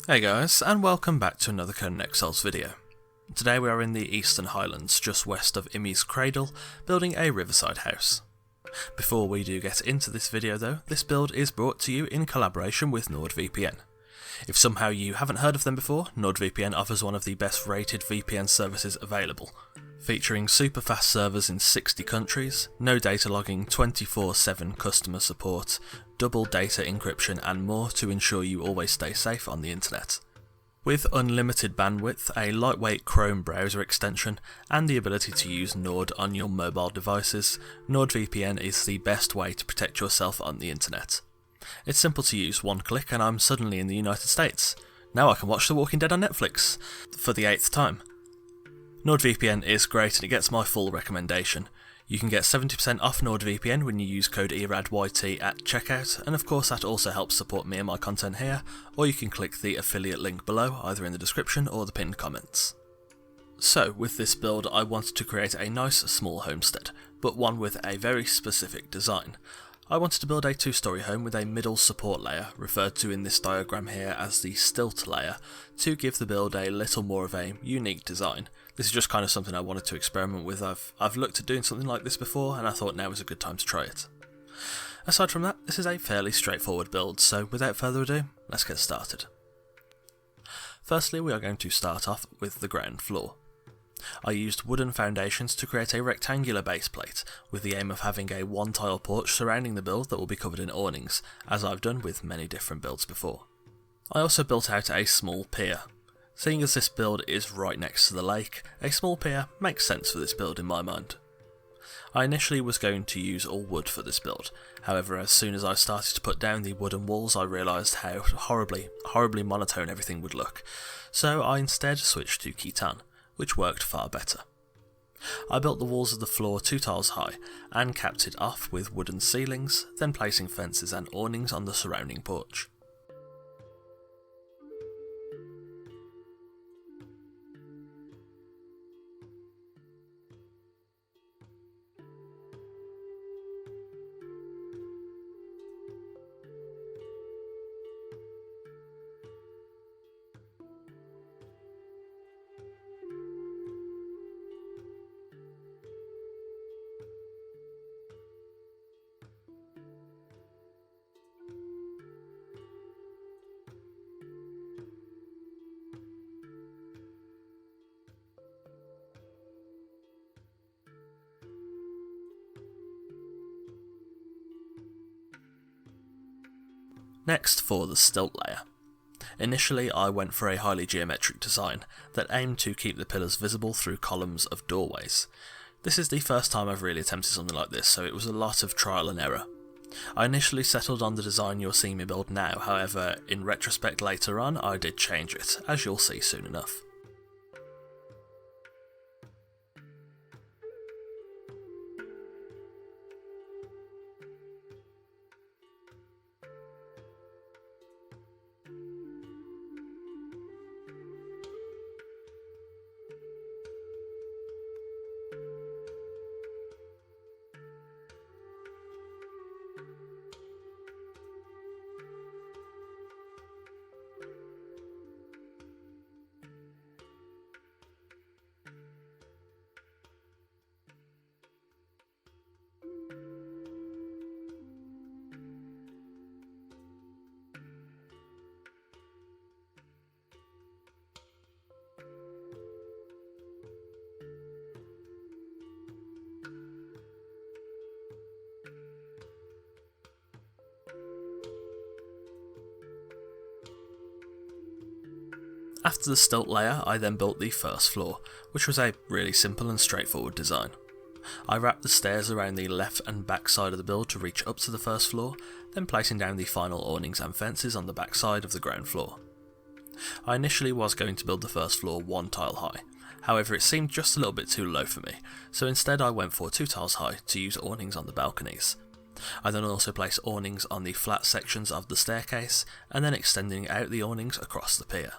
Hey guys, and welcome back to another Conan Exiles video. Today we are in the Eastern Highlands, just west of Imi's Cradle, building a Riverside house. Before we do get into this video though, this build is brought to you in collaboration with NordVPN. If somehow you haven't heard of them before, NordVPN offers one of the best rated VPN services available, featuring super fast servers in 60 countries, no data logging, 24/7 customer support, double data encryption and more to ensure you always stay safe on the internet. With unlimited bandwidth, a lightweight Chrome browser extension, and the ability to use Nord on your mobile devices, NordVPN is the best way to protect yourself on the internet. It's simple to use, one click and I'm suddenly in the United States. Now I can watch The Walking Dead on Netflix, for the 8th time. NordVPN is great and it gets my full recommendation. You can get 70% off NordVPN when you use code ERADYT at checkout, and of course that also helps support me and my content here, or you can click the affiliate link below, either in the description or the pinned comments. So, with this build I wanted to create a nice small homestead, but one with a very specific design. I wanted to build a 2-storey home with a middle support layer, referred to in this diagram here as the stilt layer, to give the build a little more of a unique design. This is just kind of something I wanted to experiment with. I've looked at doing something like this before and I thought now was a good time to try it. Aside from that, this is a fairly straightforward build, so without further ado, let's get started. Firstly, we are going to start off with the ground floor. I used wooden foundations to create a rectangular base plate, with the aim of having a one-tile porch surrounding the build that will be covered in awnings, as I've done with many different builds before. I also built out a small pier. Seeing as this build is right next to the lake, a small pier makes sense for this build in my mind. I initially was going to use all wood for this build, however as soon as I started to put down the wooden walls I realised how horribly monotone everything would look, so I instead switched to Khitan, which worked far better. I built the walls of the floor 2 tiles high, and capped it off with wooden ceilings, then placing fences and awnings on the surrounding porch. Next, for the stilt layer. Initially I went for a highly geometric design that aimed to keep the pillars visible through columns of doorways. This is the first time I've really attempted something like this, so it was a lot of trial and error. I initially settled on the design you're seeing me build now, however in retrospect later on I did change it, as you'll see soon enough. After the stilt layer, I then built the first floor, which was a really simple and straightforward design. I wrapped the stairs around the left and back side of the build to reach up to the first floor, then placing down the final awnings and fences on the back side of the ground floor. I initially was going to build the first floor 1 tile high, however it seemed just a little bit too low for me, so instead I went for 2 tiles high to use awnings on the balconies. I then also placed awnings on the flat sections of the staircase, and then extending out the awnings across the pier.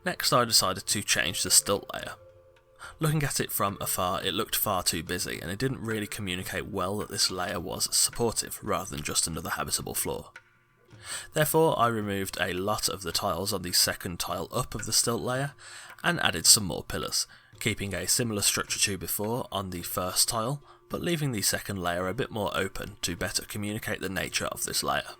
Next I decided to change the stilt layer. Looking at it from afar, it looked far too busy, and it didn't really communicate well that this layer was supportive rather than just another habitable floor. Therefore I removed a lot of the tiles on the second tile up of the stilt layer and added some more pillars, keeping a similar structure to before on the first tile, but leaving the second layer a bit more open to better communicate the nature of this layer.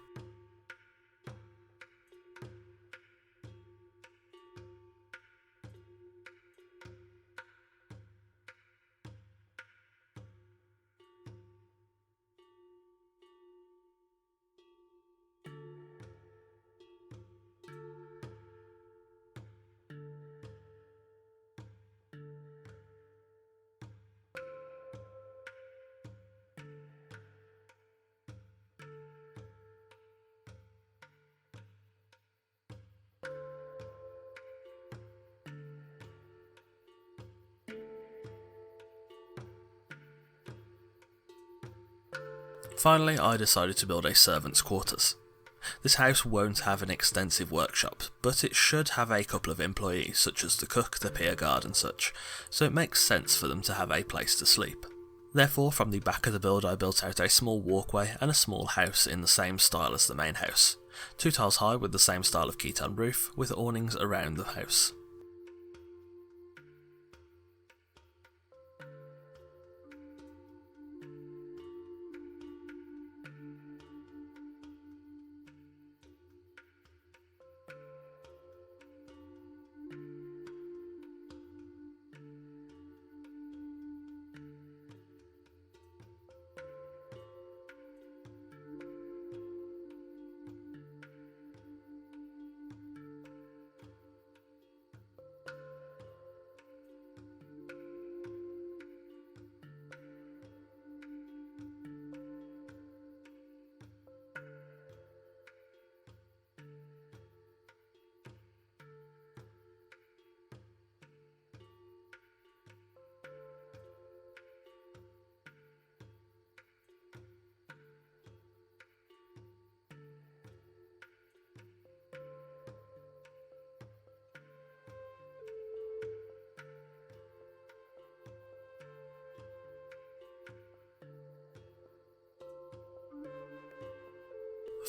Finally, I decided to build a servant's quarters. This house won't have an extensive workshop, but it should have a couple of employees such as the cook, the pier guard and such, so it makes sense for them to have a place to sleep. Therefore, from the back of the build I built out a small walkway and a small house in the same style as the main house, 2 tiles high with the same style of Khitan roof, with awnings around the house.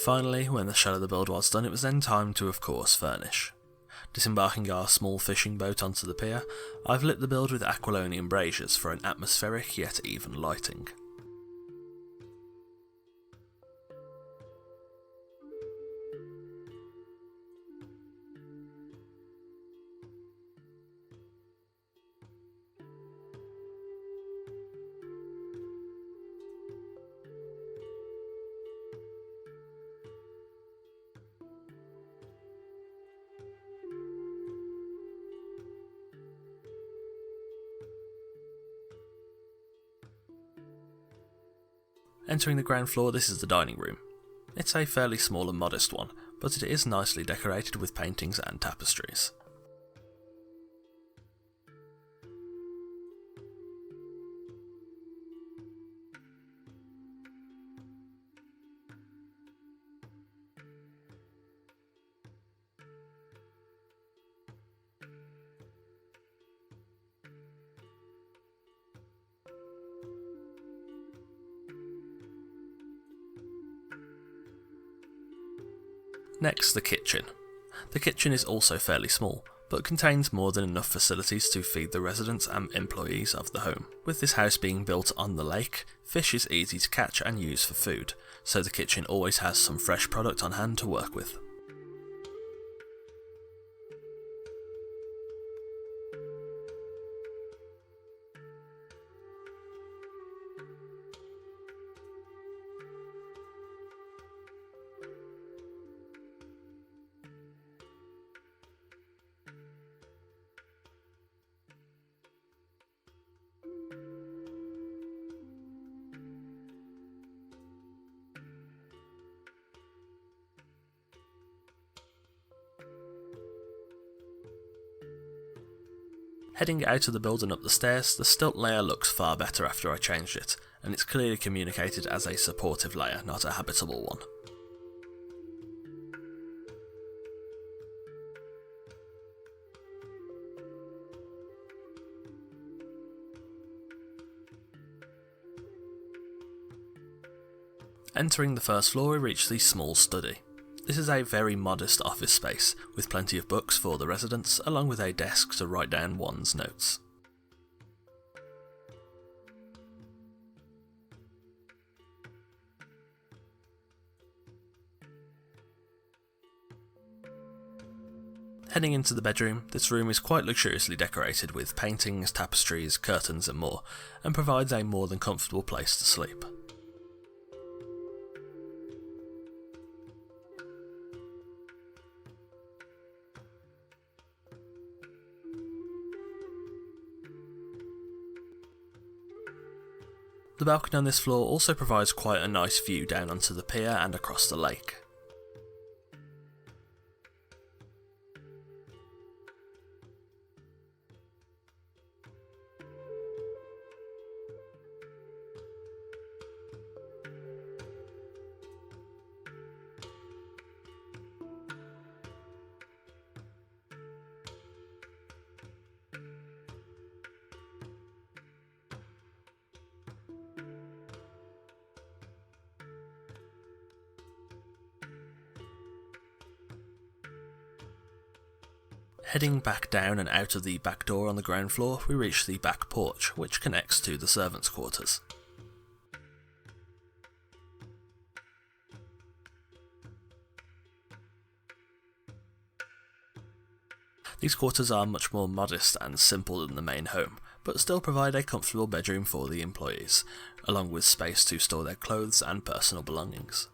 Finally, when the shell of the build was done, it was then time to of course furnish. Disembarking our small fishing boat onto the pier, I've lit the build with aquilonium braziers for an atmospheric yet even lighting. Entering the ground floor, this is the dining room. It's a fairly small and modest one, but it is nicely decorated with paintings and tapestries. Next, the kitchen. The kitchen is also fairly small, but contains more than enough facilities to feed the residents and employees of the home. With this house being built on the lake, fish is easy to catch and use for food, so the kitchen always has some fresh product on hand to work with. Heading out of the build and up the stairs, the stilt layer looks far better after I changed it, and it's clearly communicated as a supportive layer, not a habitable one. Entering the first floor, we reach the small study. This is a very modest office space, with plenty of books for the residents, along with a desk to write down one's notes. Heading into the bedroom, this room is quite luxuriously decorated with paintings, tapestries, curtains and more, and provides a more than comfortable place to sleep. The balcony on this floor also provides quite a nice view down onto the pier and across the lake. Heading back down and out of the back door on the ground floor, we reach the back porch, which connects to the servants' quarters. These quarters are much more modest and simple than the main home, but still provide a comfortable bedroom for the employees, along with space to store their clothes and personal belongings.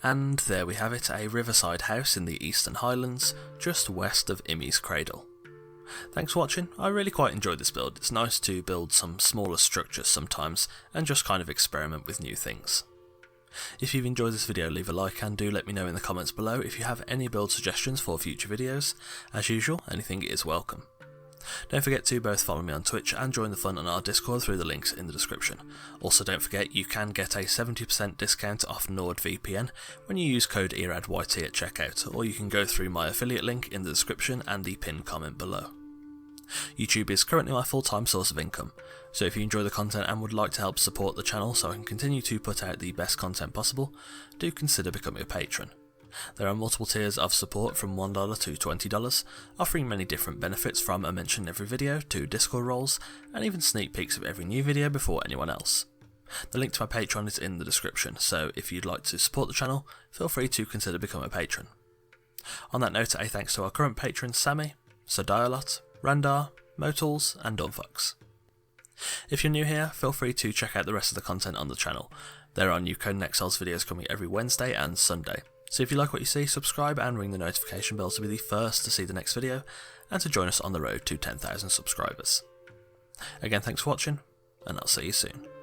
And there we have it, a riverside house in the Eastern Highlands, just west of Imi's Cradle. Thanks for watching. I really quite enjoyed this build. It's nice to build some smaller structures sometimes, and just kind of experiment with new things. If you've enjoyed this video, leave a like and do let me know in the comments below if you have any build suggestions for future videos. As usual, anything is welcome. Don't forget to both follow me on Twitch and join the fun on our Discord through the links in the description. Also don't forget you can get a 70% discount off NordVPN when you use code ERADYT at checkout, or you can go through my affiliate link in the description and the pinned comment below. YouTube is currently my full-time source of income, so if you enjoy the content and would like to help support the channel so I can continue to put out the best content possible, do consider becoming a patron. There are multiple tiers of support from $1 to $20, offering many different benefits from a mention in every video to Discord roles, and even sneak peeks of every new video before anyone else. The link to my Patreon is in the description, so if you'd like to support the channel, feel free to consider becoming a patron. On that note, a thanks to our current patrons Sammy, Sodiolot, Randar, Motools and Dunfox. If you're new here, feel free to check out the rest of the content on the channel. There are new Conan Exiles videos coming every Wednesday and Sunday. So if you like what you see, subscribe and ring the notification bell to be the first to see the next video, and to join us on the road to 10,000 subscribers. Again, thanks for watching, and I'll see you soon.